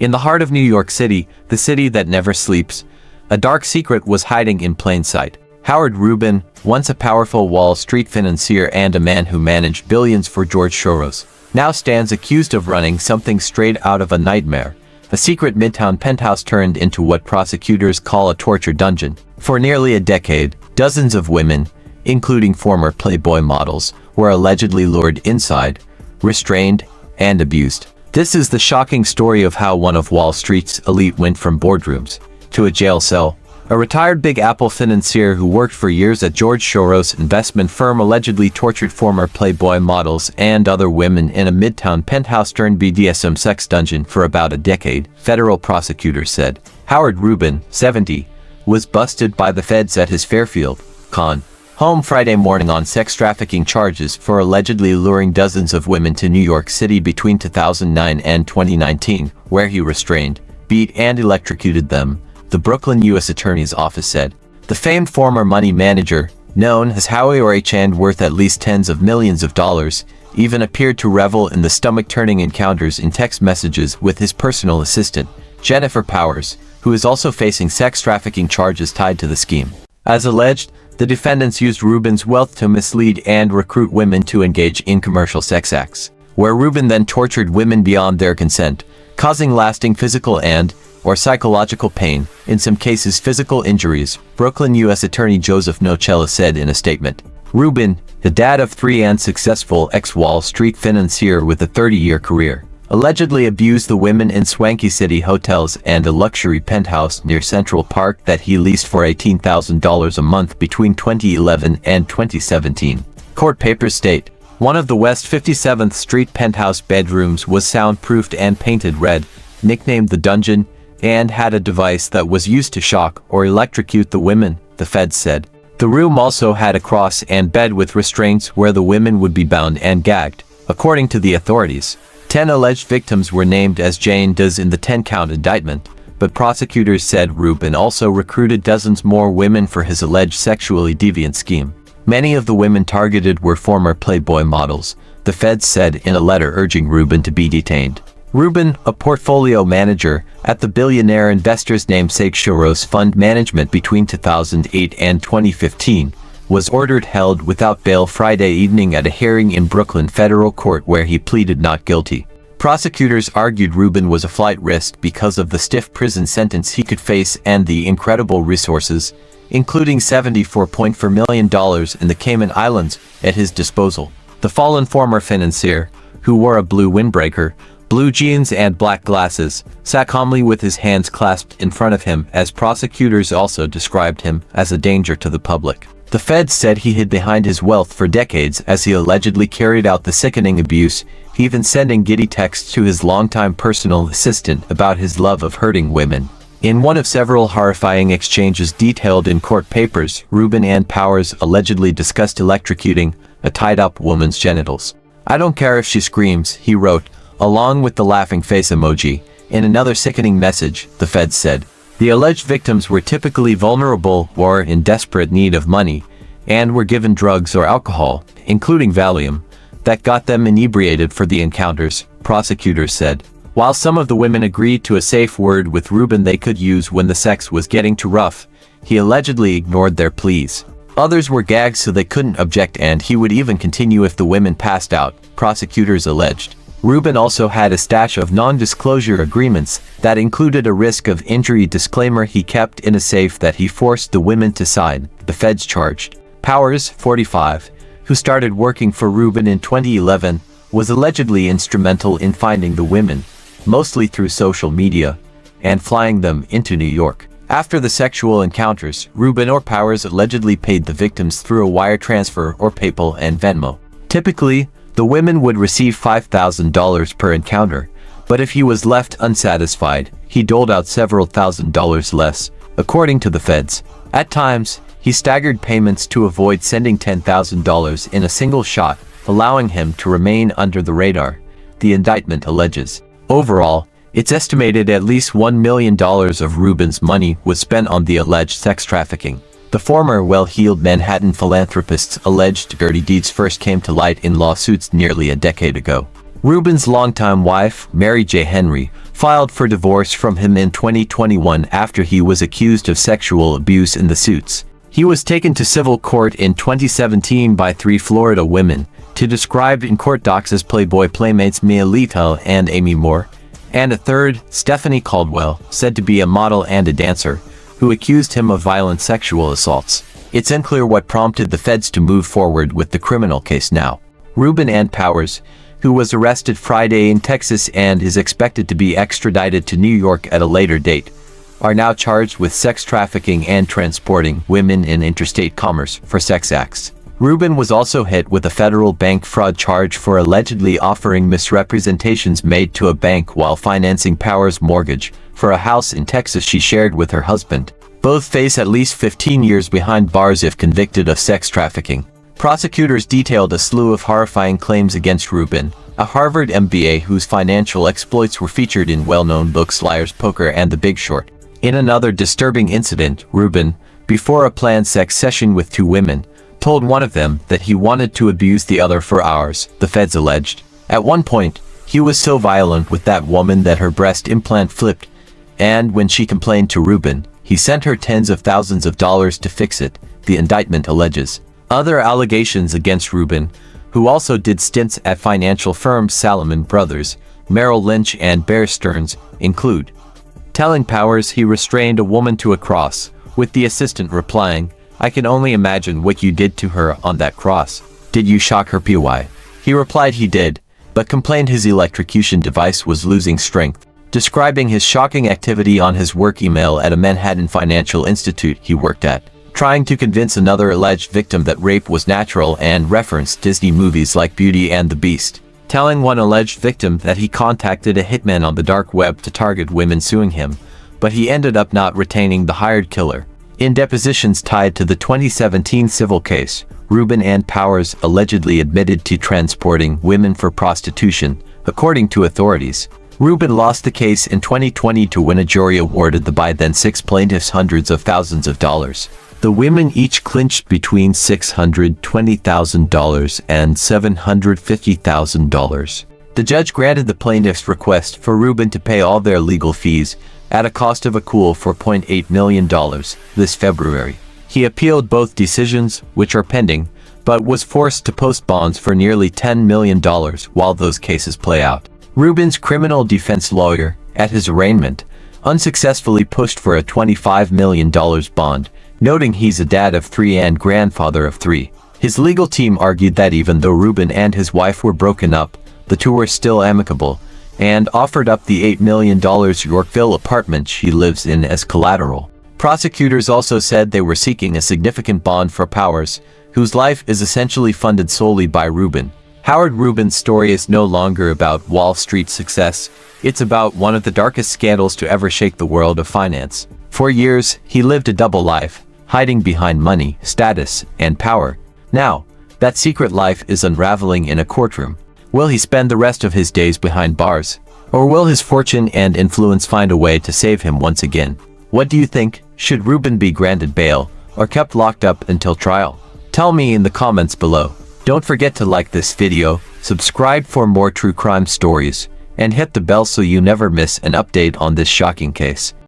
In the heart of New York City, the city that never sleeps, a dark secret was hiding in plain sight. Howard Rubin, once a powerful Wall Street financier and a man who managed billions for George Soros, now stands accused of running something straight out of a nightmare. A secret Midtown penthouse turned into what prosecutors call a torture dungeon. For nearly a decade, dozens of women, including former Playboy models, were allegedly lured inside, restrained, and abused. This is the shocking story of how one of Wall Street's elite went from boardrooms to a jail cell. A retired Big Apple financier who worked for years at George Soros' investment firm allegedly tortured former Playboy models and other women in a Midtown penthouse turned BDSM sex dungeon for about a decade, federal prosecutors said. Howard Rubin, 70, was busted by the feds at his Fairfield, Conn home Friday morning on sex trafficking charges for allegedly luring dozens of women to New York City between 2009 and 2019, where he restrained, beat and electrocuted them, the Brooklyn U.S. Attorney's Office said. The famed former money manager, known as Howie or H and worth at least tens of millions of dollars, even appeared to revel in the stomach-turning encounters in text messages with his personal assistant, Jennifer Powers, who is also facing sex trafficking charges tied to the scheme. As alleged, the defendants used Rubin's wealth to mislead and recruit women to engage in commercial sex acts, where Rubin then tortured women beyond their consent, causing lasting physical and/or psychological pain, in some cases physical injuries, Brooklyn U.S. Attorney Joseph Nocella said in a statement. Rubin, the dad of three and successful ex-Wall Street financier with a 30-year career, allegedly abused the women in swanky city hotels and a luxury penthouse near Central Park that he leased for $18,000 a month between 2011 and 2017. Court papers state, one of the West 57th Street penthouse bedrooms was soundproofed and painted red, nicknamed the Dungeon, and had a device that was used to shock or electrocute the women, the feds said. The room also had a cross and bed with restraints where the women would be bound and gagged, according to the authorities. 10 alleged victims were named as Jane Does in the 10-count indictment, but prosecutors said Rubin also recruited dozens more women for his alleged sexually deviant scheme. Many of the women targeted were former Playboy models, the feds said in a letter urging Rubin to be detained. Rubin, a portfolio manager at the billionaire investor's namesake Soros Fund Management between 2008 and 2015, was ordered held without bail Friday evening at a hearing in Brooklyn federal court where he pleaded not guilty. Prosecutors argued Rubin was a flight risk because of the stiff prison sentence he could face and the incredible resources, including $74.4 million in the Cayman Islands, at his disposal. The fallen former financier, who wore a blue windbreaker, blue jeans and black glasses, sat calmly with his hands clasped in front of him as prosecutors also described him as a danger to the public. The feds said he hid behind his wealth for decades as he allegedly carried out the sickening abuse, even sending giddy texts to his longtime personal assistant about his love of hurting women. In one of several horrifying exchanges detailed in court papers, Rubin and Powers allegedly discussed electrocuting a tied-up woman's genitals. "I don't care if she screams," he wrote, along with the laughing face emoji. In another sickening message, the feds said, the alleged victims were typically vulnerable or in desperate need of money, and were given drugs or alcohol, including Valium, that got them inebriated for the encounters, prosecutors said. While some of the women agreed to a safe word with Rubin they could use when the sex was getting too rough, he allegedly ignored their pleas. Others were gagged so they couldn't object and he would even continue if the women passed out, prosecutors alleged. Rubin also had a stash of non-disclosure agreements that included a risk of injury disclaimer he kept in a safe that he forced the women to sign, the feds charged. Powers, 45, who started working for Rubin in 2011, was allegedly instrumental in finding the women, mostly through social media, and flying them into New York. After the sexual encounters, Rubin or Powers allegedly paid the victims through a wire transfer or PayPal and Venmo. Typically, the women would receive $5,000 per encounter, but if he was left unsatisfied, he doled out several $1,000s less, according to the feds. At times, he staggered payments to avoid sending $10,000 in a single shot, allowing him to remain under the radar, the indictment alleges. Overall, it's estimated at least $1 million of Rubin's money was spent on the alleged sex trafficking. The former well-heeled Manhattan philanthropist's alleged dirty deeds first came to light in lawsuits nearly a decade ago. Rubin's longtime wife, Mary J. Henry, filed for divorce from him in 2021 after he was accused of sexual abuse in the suits. He was taken to civil court in 2017 by 3 Florida women, to described in court docs as Playboy playmates Mia Little and Amy Moore, and a third, Stephanie Caldwell, said to be a model and a dancer, who accused him of violent sexual assaults. It's unclear what prompted the feds to move forward with the criminal case now. Rubin and Powers, who was arrested Friday in Texas and is expected to be extradited to New York at a later date, are now charged with sex trafficking and transporting women in interstate commerce for sex acts. Rubin was also hit with a federal bank fraud charge for allegedly offering misrepresentations made to a bank while financing Powers' mortgage for a house in Texas she shared with her husband. Both face at least 15 years behind bars if convicted of sex trafficking. Prosecutors detailed a slew of horrifying claims against Rubin, a Harvard MBA whose financial exploits were featured in well-known books Liar's Poker and The Big Short. In another disturbing incident, Rubin, before a planned sex session with 2 women, told one of them that he wanted to abuse the other for hours, the feds alleged. At one point, he was so violent with that woman that her breast implant flipped, and when she complained to Rubin, he sent her tens of thousands of dollars to fix it, the indictment alleges. Other allegations against Rubin, who also did stints at financial firms Salomon Brothers, Merrill Lynch and Bear Stearns, include telling Powers he restrained a woman to a cross, with the assistant replying, "I can only imagine what you did to her on that cross. Did you shock her PY?" He replied he did, but complained his electrocution device was losing strength, describing his shocking activity on his work email at a Manhattan financial institute he worked at, trying to convince another alleged victim that rape was natural and referenced Disney movies like Beauty and the Beast, telling one alleged victim that he contacted a hitman on the dark web to target women suing him, but he ended up not retaining the hired killer. In depositions tied to the 2017 civil case, Rubin and Powers allegedly admitted to transporting women for prostitution, according to authorities. Rubin lost the case in 2020 to win a jury awarded the by then 6 plaintiffs hundreds of thousands of dollars. The women each clinched between $620,000 and $750,000. The judge granted the plaintiffs' request for Rubin to pay all their legal fees, at a cost of a cool $4.8 million, this February. He appealed both decisions, which are pending, but was forced to post bonds for nearly $10 million while those cases play out. Rubin's criminal defense lawyer, at his arraignment, unsuccessfully pushed for a $25 million bond, noting he's a dad of 3 and grandfather of 3. His legal team argued that even though Rubin and his wife were broken up, the two were still amicable, and offered up the $8 million Yorkville apartment she lives in as collateral. Prosecutors also said they were seeking a significant bond for Powers, whose life is essentially funded solely by Rubin. Howard Rubin's story is no longer about Wall Street success, it's about one of the darkest scandals to ever shake the world of finance. For years, he lived a double life, hiding behind money, status, and power. Now, that secret life is unraveling in a courtroom. Will he spend the rest of his days behind bars? Or will his fortune and influence find a way to save him once again? What do you think? Should Rubin be granted bail, or kept locked up until trial? Tell me in the comments below. Don't forget to like this video, subscribe for more true crime stories, and hit the bell so you never miss an update on this shocking case.